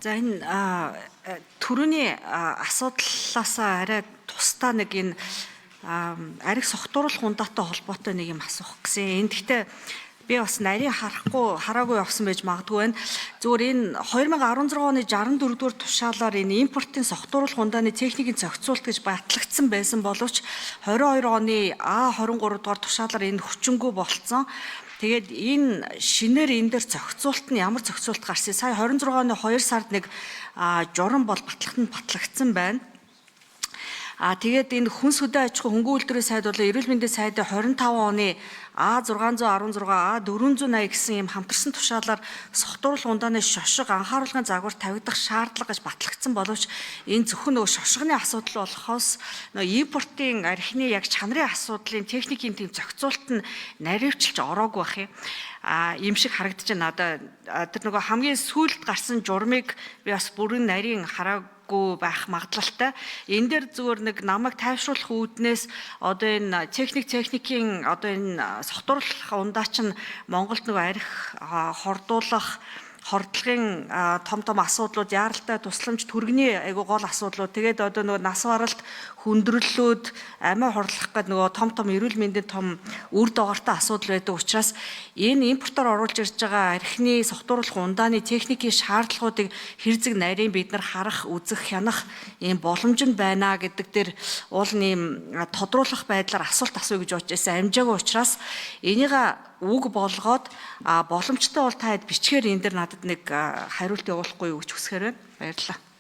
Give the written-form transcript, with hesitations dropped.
За энэ түрүүний асуудлаас арай тусдаа нэг энэ ариг согтууруулах ундаатай холбоотой нэг юм асуух гэсэн. Энд гэхдээ би бас нарийн хараагүй явсан байж магадгүй байна. Зүгээр энэ 2016 оны 64 дугаар тушаалаар энэ импортын согтууруулах ундааны техникийн зохицуулт гэж батлагдсан байсан боловч 22 оны А23 дугаар тушаалаар энэ хүчингүй болцсон. Тэгээд энэ шинээр энэ дээр зохицуулт нь ямар зохицуулт гарсан? Сая 26 оны 2 сард нэг журам бол батлагдсан байна. Тэгээд энэ хүнс хөдөө аж ахуй хөнгөн үйлдвэрийн сайд болон эрүүл мэндийн сайдын 25 оны А616, А480 гэсэн ийм хамтарсан тушаалаар согтууруулах ундааны шошго анхааруулгын загвар тавигдах шаардлага гэж батлагдсан боловч энэ зөвхөн нөгөө шошгоны асуудал болохоос нөгөө импортын архины яг чанарын асуудлын техникийн тийм зохицуулт нь наривчилж ороогүй бах юм. Ийм шиг харагдаж байна. Одоо тэр нөгөө хамгийн сүүлд гарсан журмыг би бас бүрэн нарийн хараагүй байх магадлалтай. Энэ дээр зүгээр нэг намайг тайвшруулах үүднээс одоо энэ техникийн одоо энэ согтууруулах ундаач нь Монголд нөгөө арх хордуулах хордлогын том асуудлууд, яаралтай тусламж, түргэний айгуу гол асуудлууд, тэгээд одоо нөгөө нас баралт, хүндрэллүүд, амиа хурлах гэдэг нөгөө том эрүүл мэндийн том үр дагавартай асуудал байдаг учраас энэ импортоор оруулж ирж байгаа архины согтууруулах ундааны техникийн шаардлагуудыг хэрзэг нарийн бид нар харах, үзэх, хянах ийм боломж нь байна гэдэг дээр уул нэм тодруулах байдлаар асуулт асууя гэж бодож байсан амжаагүй учраас энийг үг болгоод боломжтой бол та хэд бичгээр энэ дээр надад нэг хариулт явуулахгүй юу гэж хүсэхээр байна. Баярлалаа.